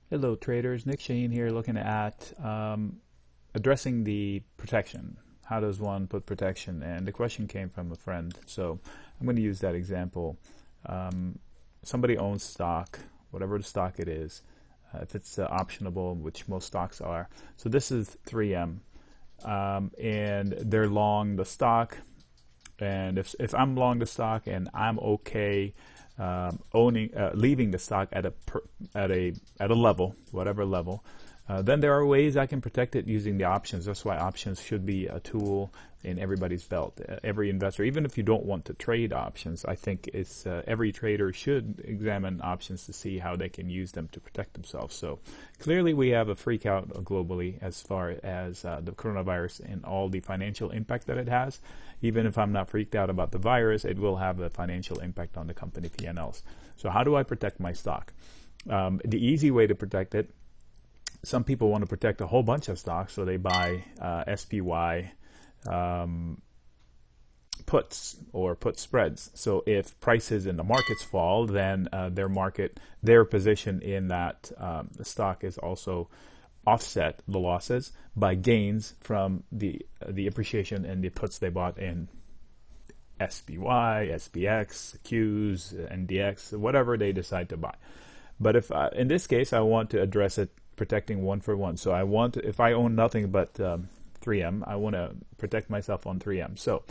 Hello traders, Nick Shaheen here looking at addressing the protection. How does one put protection? And the question came from a friend, so I'm going to use that example. Somebody owns stock, whatever the stock it is, if it's optionable, which most stocks are. So this is 3M, and they're long the stock. And if I'm long the stock and I'm okay leaving the stock at a level, whatever level, then there are ways I can protect it using the options. That's why options should be a tool in everybody's belt. Every investor, even if you don't want to trade options, I think it's every trader should examine options to see how they can use them to protect themselves. So clearly we have a freak out globally as far as the coronavirus and all the financial impact that it has. Even if I'm not freaked out about the virus, it will have a financial impact on the company P&Ls. So how do I protect my stock? The easy way to protect it, some people want to protect a whole bunch of stocks, so they buy SPY puts or put spreads. So if prices in the markets fall, then their position in that stock is also offset the losses by gains from the appreciation in the puts they bought in SPY, SPX, Qs, NDX, whatever they decide to buy. But if in this case I want to address it protecting one for one, so if I own nothing but 3M, I want to protect myself on 3M. So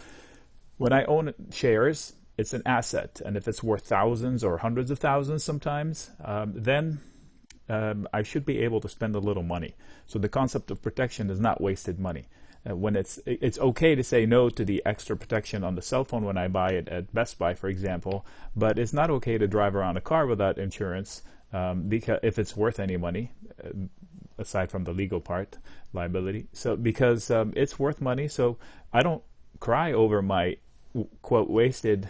when I own shares, it's an asset, and if it's worth thousands or hundreds of thousands sometimes, then I should be able to spend a little money. So the concept of protection is not wasted money. When it's okay to say no to the extra protection on the cell phone when I buy it at Best Buy, for example, but it's not okay to drive around a car without insurance because if it's worth any money, aside from the legal part, liability. So because it's worth money, so I don't cry over my quote wasted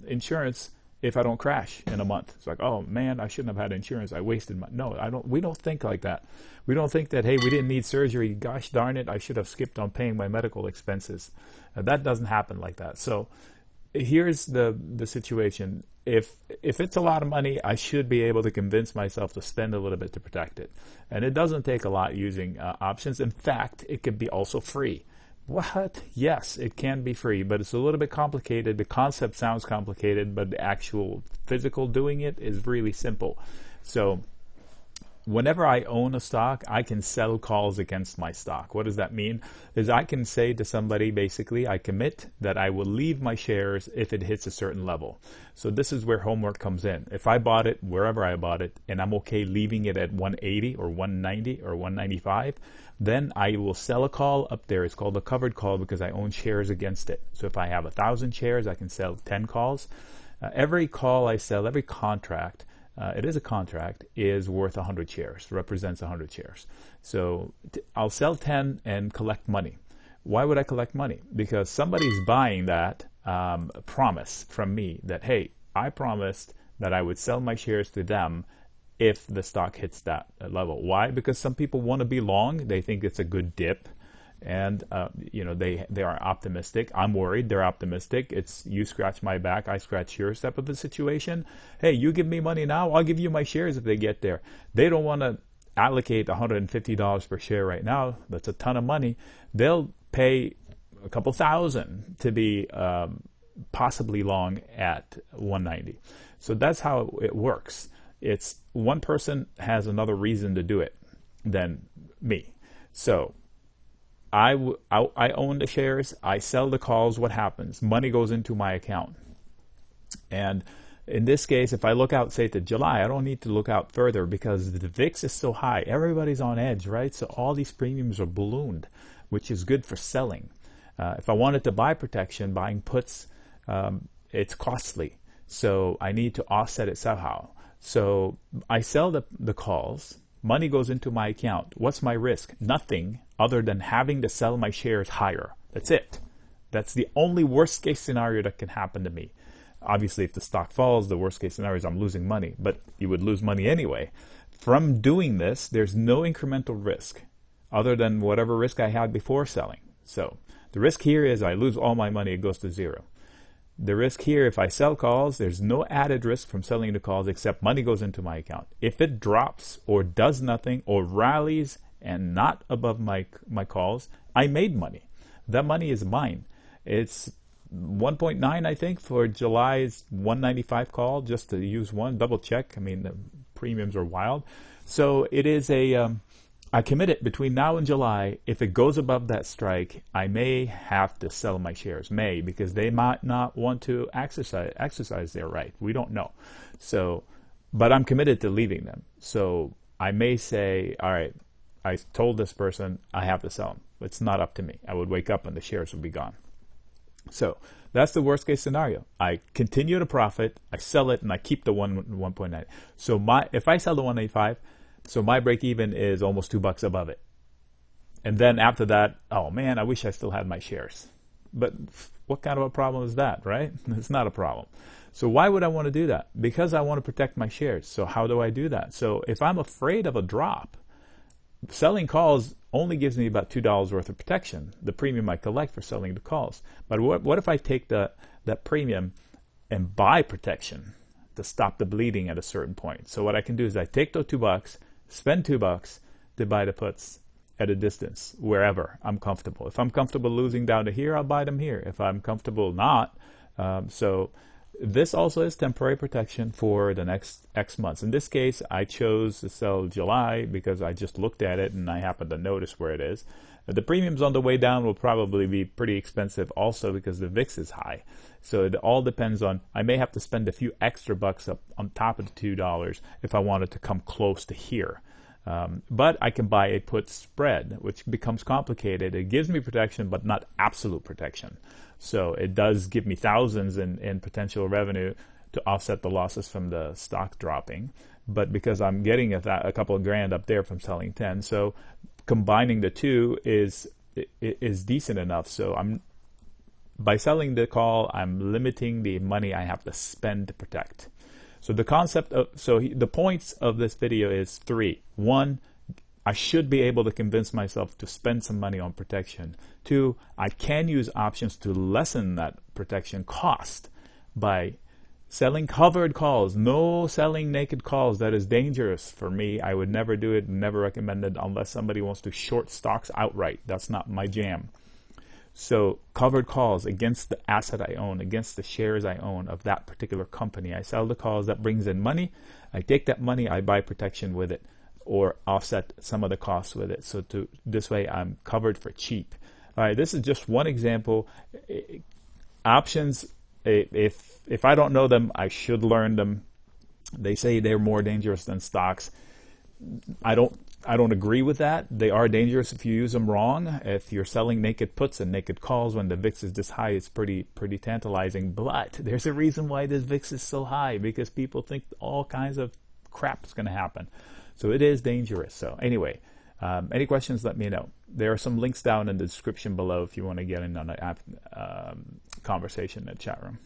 insurance if I don't crash in a month. It's like, oh man, I shouldn't have had insurance. I wasted my... No, I don't. We don't think like that. We don't think that, hey, we didn't need surgery. Gosh darn it, I should have skipped on paying my medical expenses. That doesn't happen like that. So here's the situation. If it's a lot of money, I should be able to convince myself to spend a little bit to protect it. And it doesn't take a lot using options. In fact, it could be also free. What? Yes, it can be free, but it's a little bit complicated. The concept sounds complicated, but the actual physical doing it is really simple. So whenever I own a stock, I can sell calls against my stock. What does that mean? Is I can say to somebody, basically, I commit that I will leave my shares if it hits a certain level. So this is where homework comes in. If I bought it, wherever I bought it, and I'm okay leaving it at 180 or 190 or 195, then I will sell a call up there. It's called a covered call because I own shares against it. So if I have 1,000 shares, I can sell 10 calls. Every call I sell, every contract, it is a contract, is worth 100 shares, represents 100 shares. So I'll sell 10 and collect money. Why would I collect money? Because somebody's buying that promise from me that, hey, I promised that I would sell my shares to them if the stock hits that level. Why? Because some people want to be long. They think it's a good dip. And they are optimistic. I'm worried. They're optimistic. It's you scratch my back, I scratch yours type of a situation. Hey, you give me money now, I'll give you my shares if they get there. They don't want to allocate $150 per share right now. That's a ton of money. They'll pay a couple thousand to be possibly long at 190. So that's how it works. It's one person has another reason to do it than me. So I own the shares, I sell the calls, what happens? Money goes into my account. And in this case, if I look out, say, to July, I don't need to look out further because the VIX is so high. Everybody's on edge, right? So all these premiums are ballooned, which is good for selling. If I wanted to buy protection, buying puts, it's costly. So I need to offset it somehow. So I sell the calls. Money goes into my account. What's my risk? Nothing other than having to sell my shares higher. That's it. That's the only worst case scenario that can happen to me. Obviously, if the stock falls, the worst case scenario is I'm losing money, but you would lose money anyway. From doing this, there's no incremental risk other than whatever risk I had before selling. So the risk here is I lose all my money, it goes to zero. The risk here, if I sell calls, there's no added risk from selling the calls except money goes into my account. If it drops or does nothing or rallies and not above my calls, I made money. That money is mine. It's 1.9, I think, for July's 195 call, just to use one, double check. I mean, the premiums are wild. So it is I committed between now and July. If it goes above that strike, I may have to sell my shares, because they might not want to exercise their right. We don't know. So, but I'm committed to leaving them. So I may say, all right, I told this person I have to sell them. It's not up to me. I would wake up and the shares would be gone. So that's the worst case scenario. I continue to profit, I sell it, and I keep the 1.9. So if I sell the 185, so my break even is almost $2 above it. And then after that, oh man, I wish I still had my shares. But what kind of a problem is that, right? It's not a problem. So why would I want to do that? Because I want to protect my shares. So how do I do that? So if I'm afraid of a drop, selling calls only gives me about $2 worth of protection, the premium I collect for selling the calls. But what if I take that premium and buy protection to stop the bleeding at a certain point? So what I can do is I take those $2, spend $2 to buy the puts at a distance, wherever I'm comfortable. If I'm comfortable losing down to here, I'll buy them here. If I'm comfortable not, so this also is temporary protection for the next X months. In this case, I chose to sell July because I just looked at it and I happened to notice where it is. The premiums on the way down will probably be pretty expensive also because the VIX is high. So it all depends on, I may have to spend a few extra bucks up on top of the $2 if I wanted to come close to here. But I can buy a put spread, which becomes complicated. It gives me protection, but not absolute protection. So it does give me thousands in potential revenue to offset the losses from the stock dropping. But because I'm getting a couple of grand up there from selling 10, so combining the two is decent enough. So by selling the call, I'm limiting the money I have to spend to protect. So the concept of, the points of this video is 3. 1, I should be able to convince myself to spend some money on protection. 2, I can use options to lessen that protection cost by selling covered calls. No selling naked calls. That is dangerous for me. I would never do it, never recommend it unless somebody wants to short stocks outright. That's not my jam. So covered calls against the asset I own, against the shares I own of that particular company. I sell the calls, that brings in money. I take that money, I buy protection with it or offset some of the costs with it. So this way I'm covered for cheap. All right, this is just one example. Options, if I don't know them, I should learn them. They say they're more dangerous than stocks. I don't agree with that. They are dangerous if you use them wrong. If you're selling naked puts and naked calls when the VIX is this high, it's pretty tantalizing. But there's a reason why this VIX is so high, because people think all kinds of crap is going to happen. So it is dangerous. So anyway, any questions, let me know. There are some links down in the description below if you want to get in on a conversation in the chat room.